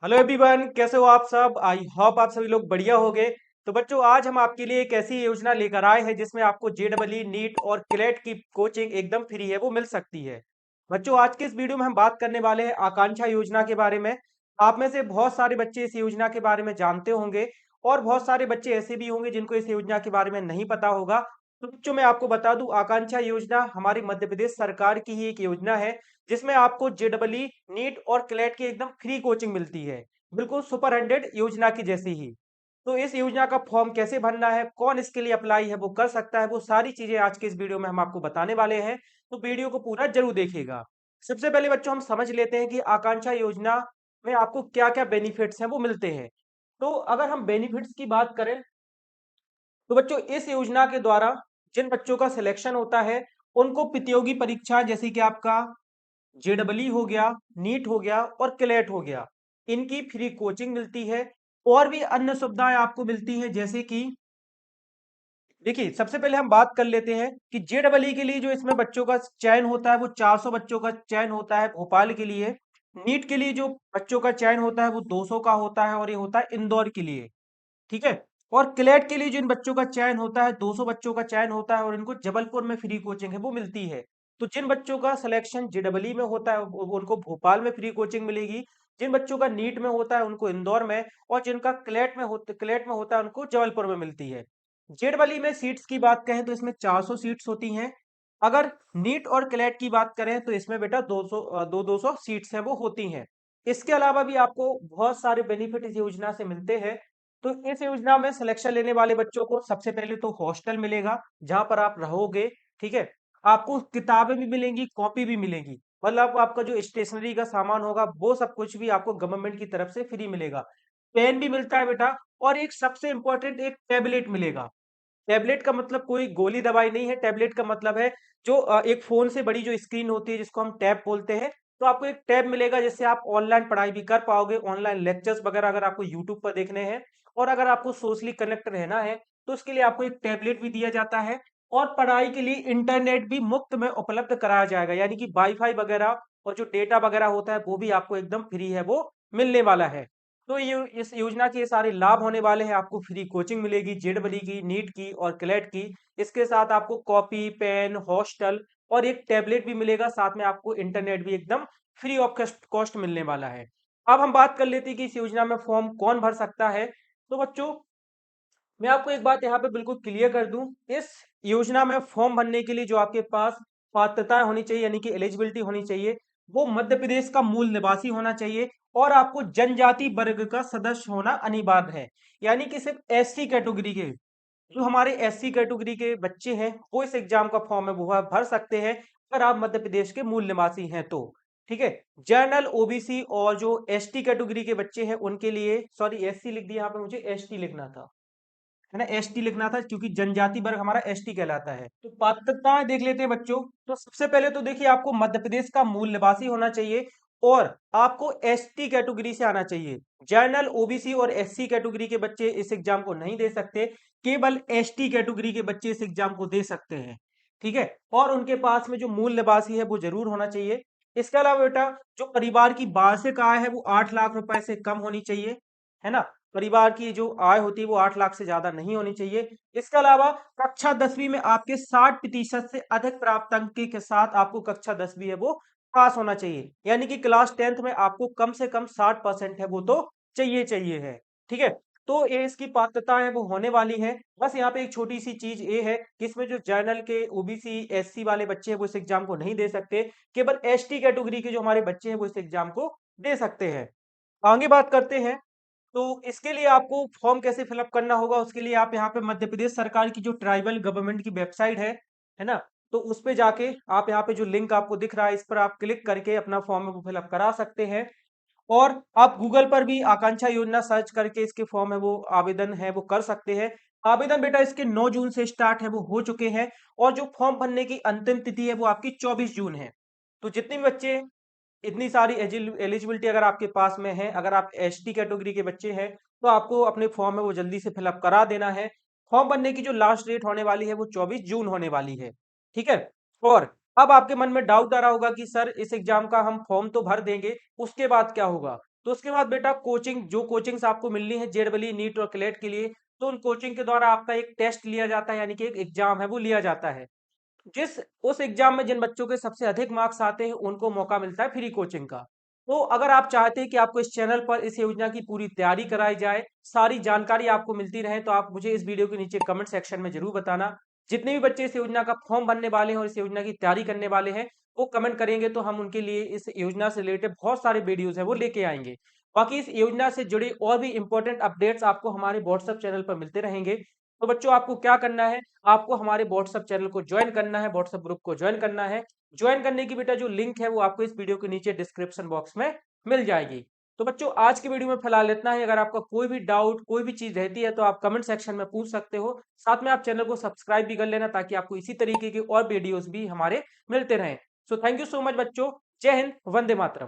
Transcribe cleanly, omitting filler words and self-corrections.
Hello everyone, कैसे हो आप सब। आई होप आप सभी लोग बढ़िया होंगे। तो बच्चों, आज हम आपके लिए एक ऐसी योजना लेकर आए हैं जिसमें आपको जेडबलई नीट और क्लेट की कोचिंग एकदम फ्री है वो मिल सकती है। बच्चों, आज के इस वीडियो में हम बात करने वाले हैं आकांक्षा योजना के बारे में। आप में से बहुत सारे बच्चे इस योजना के बारे में जानते होंगे और बहुत सारे बच्चे ऐसे भी होंगे जिनको इस योजना के बारे में नहीं पता होगा। तो बच्चों, मैं आपको बता दूं, आकांक्षा योजना हमारी मध्य प्रदेश सरकार की ही एक योजना है जिसमें आपको जेडबलई नीट और क्लेट की एकदम फ्री कोचिंग मिलती है, बिल्कुल सुपर 100 योजना की जैसी ही। तो इस योजना का फॉर्म कैसे भरना है, कौन इसके लिए अप्लाई है वो कर सकता है, वो सारी चीजें आज के इस वीडियो में हम आपको बताने वाले हैं। तो वीडियो को पूरा जरूर देखिएगा। सबसे पहले बच्चों, हम समझ लेते हैं कि आकांक्षा योजना में आपको क्या क्या बेनिफिट्स हैं वो मिलते हैं। तो अगर हम बेनिफिट्स की बात करें तो बच्चों, इस योजना के द्वारा जिन बच्चों का सिलेक्शन होता है उनको प्रतियोगी परीक्षा जैसे कि आपका जेडबलई हो गया, नीट हो गया और क्लेट हो गया, इनकी फ्री कोचिंग मिलती है। और भी अन्य सुविधाएं आपको मिलती हैं, जैसे कि देखिए, सबसे पहले हम बात कर लेते हैं कि जेडबलई के लिए जो इसमें बच्चों का चयन होता है वो 400 बच्चों का चयन होता है भोपाल के लिए। नीट के लिए जो बच्चों का चयन होता है वो 200 का होता है और ये होता है इंदौर के लिए। ठीक है। और क्लेट के लिए जिन बच्चों का चयन होता है 200 बच्चों का चयन होता है और इनको जबलपुर में फ्री कोचिंग है वो मिलती है। तो जिन बच्चों का सिलेक्शन जेडबलई में होता है उनको भोपाल में फ्री कोचिंग मिलेगी। जिन बच्चों का नीट में होता है उनको इंदौर में, और जिनका क्लेट में होता है उनको जबलपुर में मिलती है। जेडबलई में सीट्स की बात करें तो इसमें 400 सीट्स होती हैं। अगर नीट और क्लेट की बात करें तो इसमें बेटा 200 सीट्स हैं वो होती हैं। इसके अलावा भी आपको बहुत सारे बेनिफिट इस योजना से मिलते हैं। तो इस योजना में सिलेक्शन लेने वाले बच्चों को सबसे पहले तो हॉस्टल मिलेगा जहां पर आप रहोगे। ठीक है। आपको किताबें भी मिलेंगी, कॉपी भी मिलेगी, मतलब आपका जो स्टेशनरी का सामान होगा वो सब कुछ भी आपको गवर्नमेंट की तरफ से फ्री मिलेगा। पेन भी मिलता है बेटा। और एक सबसे इंपॉर्टेंट एक टैबलेट मिलेगा। टैबलेट का मतलब कोई गोली दवाई नहीं है, टैबलेट का मतलब है जो एक फोन से बड़ी जो स्क्रीन होती है जिसको हम टैब बोलते हैं। तो आपको एक टैब मिलेगा जिससे आप ऑनलाइन पढ़ाई भी कर पाओगे, ऑनलाइन लेक्चर्स वगैरह अगर आपको यूट्यूब पर देखने हैं और अगर आपको सोशली कनेक्ट रहना है तो उसके लिए आपको एक टैबलेट भी दिया जाता है। और पढ़ाई के लिए इंटरनेट भी मुफ्त में उपलब्ध कराया जाएगा, यानी कि वाईफाई वगैरह और जो डेटा वगैरह होता है वो भी आपको एकदम फ्री है वो मिलने वाला है। तो ये इस योजना के ये सारे लाभ होने वाले हैं। आपको फ्री कोचिंग मिलेगी जेडबलई की, नीट की और क्लेट की। इसके साथ आपको कॉपी, पेन, हॉस्टल और एक टैबलेट भी मिलेगा। साथ में आपको इंटरनेट भी एकदम फ्री ऑफ कॉस्ट मिलने वाला है। अब हम बात कर लेते हैं कि इस योजना में फॉर्म कौन भर सकता है। तो बच्चों, मैं आपको एक बात यहाँ पे बिल्कुल क्लियर कर दूं, इस योजना में फॉर्म भरने के लिए जो आपके पास पात्रता होनी चाहिए यानी कि एलिजिबिलिटी होनी चाहिए, वो मध्य प्रदेश का मूल निवासी होना चाहिए और आपको जनजाति वर्ग का सदस्य होना अनिवार्य है। यानी कि सिर्फ एससी कैटेगरी के, जो हमारे एससी कैटेगरी के बच्चे हैं वो इस एग्जाम का फॉर्म है वो भर सकते हैं, अगर आप मध्य प्रदेश के मूल निवासी हैं तो। ठीक है। जनरल, ओबीसी और जो एसटी कैटेगरी के बच्चे हैं उनके लिए, सॉरी एससी लिख दिया यहाँ पे, मुझे एसटी लिखना था, है ना, एसटी लिखना था क्योंकि जनजाति वर्ग हमारा एसटी कहलाता है। तो पात्रताएं देख लेते हैं बच्चों। तो सबसे पहले तो देखिए, आपको मध्य प्रदेश का मूल निवासी होना चाहिए और आपको एसटी कैटेगरी से आना चाहिए। जनरल, ओबीसी और एससी कैटेगरी के बच्चे इस एग्जाम को नहीं दे सकते, केवल एसटी कैटेगरी के बच्चे इस एग्जाम को दे सकते हैं। ठीक है। और उनके पास में जो मूल निवासी है वो जरूर होना चाहिए। इसके अलावा बेटा, जो परिवार की वार्षिक आय है वो 8 लाख रुपए से कम होनी चाहिए, है ना। परिवार की जो आय होती है वो 8 लाख से ज्यादा नहीं होनी चाहिए। इसके अलावा कक्षा 10वीं में आपके 60% से अधिक प्राप्त अंक के साथ आपको कक्षा 10वीं है वो पास होना चाहिए, यानी कि क्लास 10th में आपको कम से कम 60% है वो तो चाहिए चाहिए है। ठीक है। तो ये इसकी पात्रता है वो होने वाली है। बस यहाँ पे एक छोटी सी चीज ये है कि इसमें जो जनरल के, ओबीसी, एससी वाले बच्चे हैं वो इस एग्जाम को नहीं दे सकते, केवल एसटी कैटेगरी के जो हमारे बच्चे हैं वो इस एग्जाम को दे सकते हैं। आगे बात करते हैं। तो इसके लिए आपको फॉर्म कैसे फिलअप करना होगा, उसके लिए आप यहाँ पे मध्य प्रदेश सरकार की जो ट्राइबल गवर्नमेंट की वेबसाइट है ना, तो उस पे जाके आप यहाँ पे जो लिंक आपको दिख रहा है इस पर आप क्लिक करके अपना फॉर्म को फिलअप करा सकते हैं। और आप गूगल पर भी आकांक्षा योजना सर्च करके इसके फॉर्म है वो आवेदन है वो कर सकते हैं। आवेदन बेटा इसके 9 जून से स्टार्ट है वो हो चुके हैं और जो फॉर्म भरने की अंतिम तिथि है वो आपकी 24 जून है। तो जितने भी बच्चे, इतनी सारी एलिजिबिलिटी अगर आपके पास में है, अगर आप एसटी कैटेगरी के बच्चे हैं तो आपको अपने फॉर्म में वो जल्दी से फिलअप करा देना है। फॉर्म भरने की जो लास्ट डेट होने वाली है वो 24 जून होने वाली है। ठीक है। और अब आपके मन में डाउट आ रहा होगा कि सर इस एग्जाम का हम फॉर्म तो भर देंगे, उसके बाद क्या होगा। तो उसके बाद बेटा कोचिंग, जो कोचिंग्स आपको मिलनी है जेडबली नीट और क्लेट के लिए, तो उन कोचिंग के द्वारा आपका एक टेस्ट लिया जाता है, यानी कि एक एग्जाम है वो लिया जाता है। जिस उस एग्जाम में जिन बच्चों के सबसे अधिक मार्क्स आते हैं उनको मौका मिलता है फ्री कोचिंग का। तो अगर आप चाहते हैं कि आपको इस चैनल पर इस योजना की पूरी तैयारी कराई जाए, सारी जानकारी आपको मिलती रहे, तो आप मुझे इस वीडियो के नीचे कमेंट सेक्शन में जरूर बताना। जितने भी बच्चे इस योजना का फॉर्म भरने वाले हैं और इस योजना की तैयारी करने वाले हैं, वो कमेंट करेंगे तो हम उनके लिए इस योजना से रिलेटेड बहुत सारे वीडियोज है वो लेके आएंगे। बाकी इस योजना से जुड़े और भी इंपॉर्टेंट अपडेट्स आपको हमारे व्हाट्सएप चैनल पर मिलते रहेंगे। तो बच्चों आपको क्या करना है, आपको हमारे व्हाट्सएप चैनल को ज्वाइन करना है, व्हाट्सएप ग्रुप को ज्वाइन करना है। ज्वाइन करने की बेटा जो लिंक है वो आपको इस वीडियो के नीचे डिस्क्रिप्शन बॉक्स में मिल जाएगी। तो बच्चों आज की वीडियो में फिलहाल इतना ही। अगर आपका कोई भी डाउट, कोई भी चीज रहती है तो आप कमेंट सेक्शन में पूछ सकते हो। साथ में आप चैनल को सब्सक्राइब भी कर लेना ताकि आपको इसी तरीके के और वीडियोस भी हमारे मिलते रहें। So thank you so much बच्चों। जय हिंद, वंदे मातरम।